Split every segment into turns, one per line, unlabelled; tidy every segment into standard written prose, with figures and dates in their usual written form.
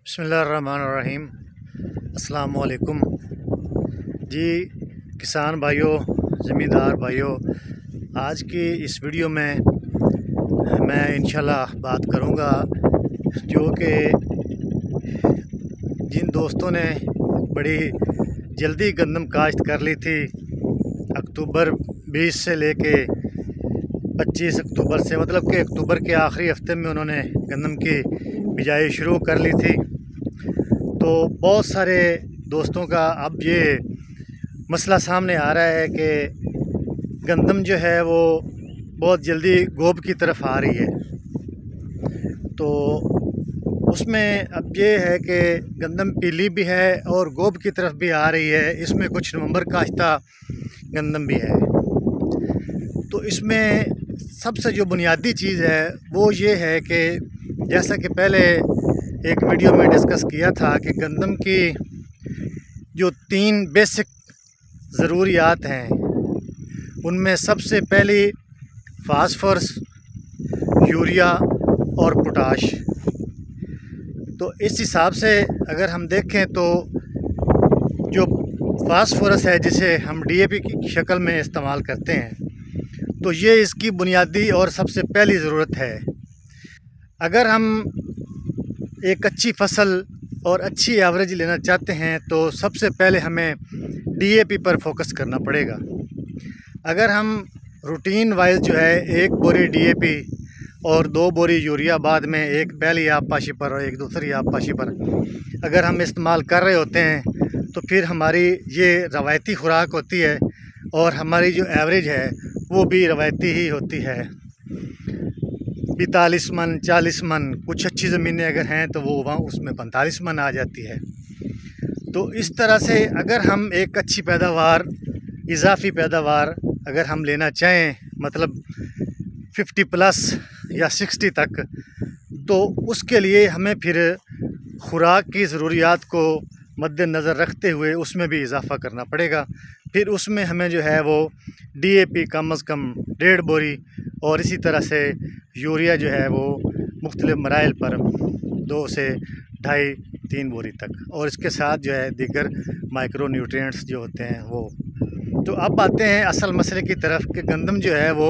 बिस्मिल्लाहिर्रहमानिर्रहीम। अस्सलाम वालेकुम जी किसान भाइयों, ज़मींदार भाइयों। आज की इस वीडियो में मैं इंशाल्लाह बात करूंगा जो कि जिन दोस्तों ने बड़ी जल्दी गंदम काश्त कर ली थी, अक्टूबर 20 से लेके 25 अक्टूबर से, मतलब कि अक्टूबर के आखिरी हफ्ते में उन्होंने गंदम की बिजाई शुरू कर ली थी। तो बहुत सारे दोस्तों का अब ये मसला सामने आ रहा है कि गंदम जो है वो बहुत जल्दी गोब की तरफ आ रही है। तो उसमें अब ये है कि गंदम पीली भी है और गोब की तरफ भी आ रही है। इसमें कुछ नवंबर काश्ता गंदम भी है। तो इसमें सबसे जो बुनियादी चीज़ है वो ये है कि जैसा कि पहले एक वीडियो में डिस्कस किया था कि गंदम की जो 3 बेसिक ज़रूरियात हैं उनमें सबसे पहली फास्फोरस, यूरिया और पोटाश। तो इस हिसाब से अगर हम देखें तो जो फास्फोरस है जिसे हम डीएपी की शक्ल में इस्तेमाल करते हैं, तो ये इसकी बुनियादी और सबसे पहली ज़रूरत है। अगर हम एक अच्छी फसल और अच्छी एवरेज लेना चाहते हैं तो सबसे पहले हमें डीएपी पर फोकस करना पड़ेगा। अगर हम रूटीन वाइज जो है 1 बोरी डीएपी और 2 बोरी यूरिया, बाद में एक पहली आबपाशी पर और एक दूसरी आबपाशी पर अगर हम इस्तेमाल कर रहे होते हैं तो फिर हमारी ये रवायती खुराक होती है और हमारी जो एवरेज है वो भी रवायती ही होती है। 42 मन, 40 मन, कुछ अच्छी ज़मीनें अगर हैं तो वो वहाँ उसमें 45 मन आ जाती है। तो इस तरह से अगर हम एक अच्छी पैदावार, इजाफी पैदावार अगर हम लेना चाहें, मतलब 50 प्लस या 60 तक, तो उसके लिए हमें फिर खुराक की ज़रूरियात को मद्देनज़र रखते हुए उसमें भी इजाफ़ा करना पड़ेगा। फिर उसमें हमें जो है वो डीएपी कम से कम 1.5 बोरी और इसी तरह से यूरिया जो है वो मुख्तलिफ़ मराइल पर 2 से 2.5-3 बोरी तक, और इसके साथ जो है दीगर माइक्रो न्यूट्रिएंट्स जो होते हैं वो। तो अब आते हैं असल मसले की तरफ कि गंदम जो है वो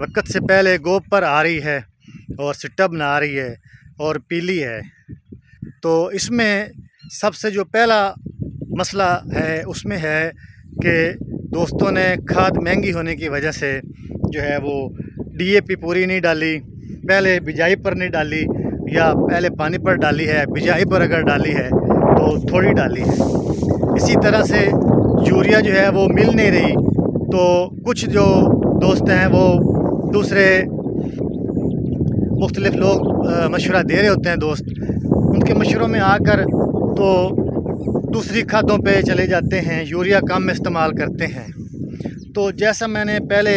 वक्त से पहले गोब पर आ रही है और सिट्टा बना रही है और पीली है। तो इसमें सबसे जो पहला मसला है उसमें है कि दोस्तों ने खाद महंगी होने की वजह से जो है वो डीएपी पूरी नहीं डाली, पहले बिजाई पर नहीं डाली, या पहले पानी पर डाली है, बिजाई पर अगर डाली है तो थोड़ी डाली है। इसी तरह से यूरिया जो है वो मिल नहीं रही। तो कुछ जो दोस्त हैं वो दूसरे मुख्तलिफ़ लोग मशवरा दे रहे होते हैं, दोस्त उनके मशवरों में आकर तो दूसरी खादों पे चले जाते हैं, यूरिया कम इस्तेमाल करते हैं। तो जैसा मैंने पहले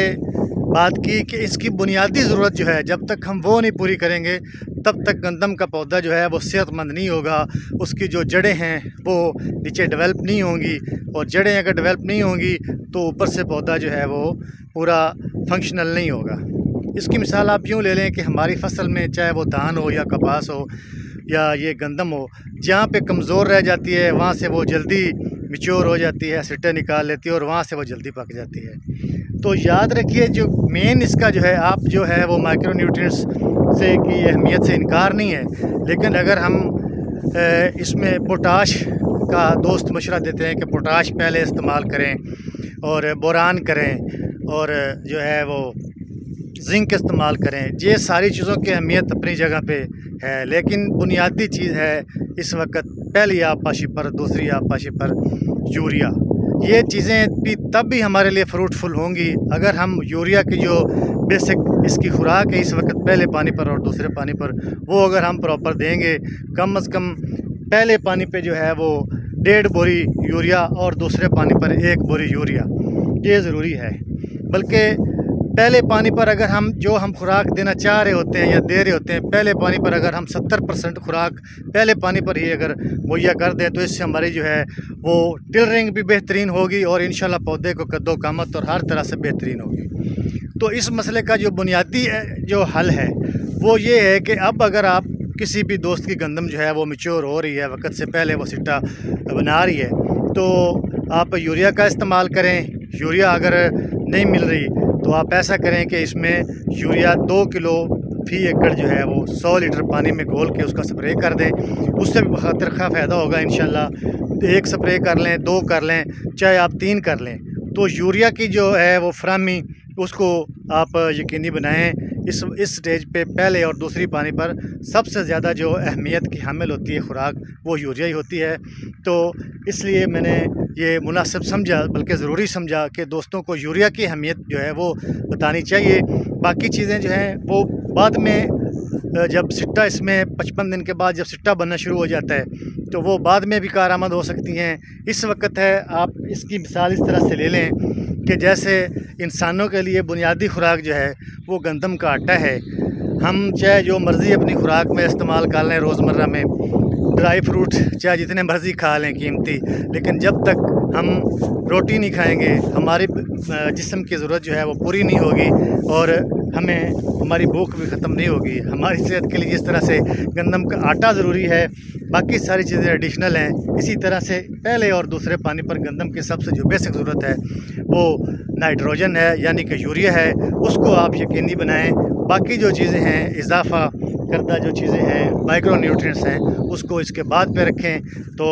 बात की कि इसकी बुनियादी ज़रूरत जो है जब तक हम वो नहीं पूरी करेंगे तब तक गंदम का पौधा जो है वो सेहतमंद नहीं होगा। उसकी जो जड़ें हैं वो नीचे डेवलप नहीं होंगी, और जड़ें अगर डेवलप नहीं होंगी तो ऊपर से पौधा जो है वो पूरा फंक्शनल नहीं होगा। इसकी मिसाल आप यूँ ले लें कि हमारी फसल में चाहे वो धान हो या कपास हो या ये गंदम हो, जहाँ पे कमज़ोर रह जाती है वहाँ से वो जल्दी मिच्योर हो जाती है, सिट्टे निकाल लेती है और वहाँ से वो जल्दी पक जाती है। तो याद रखिए जो मेन इसका जो है, आप जो है वो माइक्रो न्यूट्रिएंट्स से की अहमियत से इनकार नहीं है, लेकिन अगर हम इसमें पोटाश का दोस्त मशवरा देते हैं कि पोटाश पहले इस्तेमाल करें और बोरान करें और जो है वो जिंक इस्तेमाल करें। ये सारी चीज़ों की अहमियत अपनी जगह पे है, लेकिन बुनियादी चीज़ है इस वक्त पहली आबपाशी पर, दूसरी आबपाशी पर यूरिया। ये चीज़ें भी तब भी हमारे लिए फ्रूटफुल होंगी अगर हम यूरिया की जो बेसिक इसकी खुराक है इस वक्त पहले पानी पर और दूसरे पानी पर, वो अगर हम प्रॉपर देंगे, कम से कम पहले पानी पे जो है वो 1.5 बोरी यूरिया और दूसरे पानी पर 1 बोरी यूरिया, ये ज़रूरी है। बल्कि पहले पानी पर अगर हम खुराक देना चाह रहे होते हैं या दे रहे होते हैं, पहले पानी पर अगर हम 70% खुराक पहले पानी पर ही अगर मुहैया कर दें तो इससे हमारी जो है वो टिलरिंग भी बेहतरीन होगी और इंशाल्लाह पौधे को कद्दो कामत और हर तरह से बेहतरीन होगी। तो इस मसले का जो बुनियादी जो हल है वो ये है कि अब अगर आप किसी भी दोस्त की गंदम जो है वो मैच्योर हो रही है, वक्त से पहले वो सिट्टा बना रही है, तो आप यूरिया का इस्तेमाल करें। यूरिया अगर नहीं मिल रही तो आप ऐसा करें कि इसमें यूरिया 2 किलो फी एकड़ जो है वो 100 लीटर पानी में घोल के उसका स्प्रे कर दें। उससे भी बहुत तरखा फ़ायदा होगा इंशाल्लाह। 1 स्प्रे कर लें, 2 कर लें, चाहे आप 3 कर लें, तो यूरिया की जो है वो फराहमी उसको आप यकीनी बनाएं। इस स्टेज पे पहले और दूसरी पानी पर सबसे ज़्यादा जो अहमियत की हामिल होती है खुराक, वो यूरिया ही होती है। तो इसलिए मैंने ये मुनासिब समझा, बल्कि ज़रूरी समझा कि दोस्तों को यूरिया की अहमियत जो है वो बतानी चाहिए। बाकी चीज़ें जो हैं वो बाद में, जब सिट्टा इसमें 55 दिन के बाद जब सिट्टा बनना शुरू हो जाता है तो वो बाद में भी कारआमद हो सकती हैं। इस वक्त है आप इसकी मिसाल इस तरह से ले लें कि जैसे इंसानों के लिए बुनियादी खुराक जो है वो गंदम का आटा है। हम चाहे जो मर्ज़ी अपनी खुराक में इस्तेमाल कर लें, रोज़मर्रा में ड्राई फ्रूट चाहे जितने मर्ज़ी खा लें कीमती, लेकिन जब तक हम रोटी नहीं खाएंगे हमारे जिस्म की ज़रूरत जो है वो पूरी नहीं होगी और हमारी भूख भी ख़त्म नहीं होगी। हमारी सेहत के लिए जिस तरह से गंदम का आटा ज़रूरी है, बाकी सारी चीज़ें एडिशनल हैं, इसी तरह से पहले और दूसरे पानी पर गंदम की सबसे जो बेसिक ज़रूरत है वो नाइट्रोजन है, यानी कि यूरिया है। उसको आप यकीनी बनाएं। बाकी जो चीज़ें हैं, इजाफ़ा करदा जो चीज़ें हैं, माइक्रो न्यूट्रिएंट्स हैं, उसको इसके बाद पे रखें। तो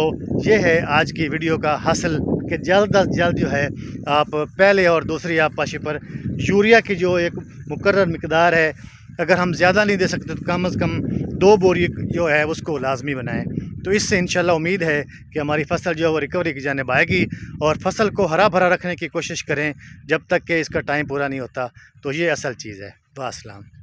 ये है आज की वीडियो का हासिल कि जल्द अज जल्द जो है आप पहले और दूसरी आबपाशी पर यूरिया की जो एक मुकर्रर मिकदार है, अगर हम ज़्यादा नहीं दे सकते तो कम से कम 2 बोरी जो है उसको लाजमी बनाएं। तो इससे इंशाल्लाह उम्मीद है कि हमारी फ़सल जो है वो रिकवरी की जानिब आएगी और फ़सल को हरा भरा रखने की कोशिश करें जब तक कि इसका टाइम पूरा नहीं होता। तो ये असल चीज़ है। वास्सलाम।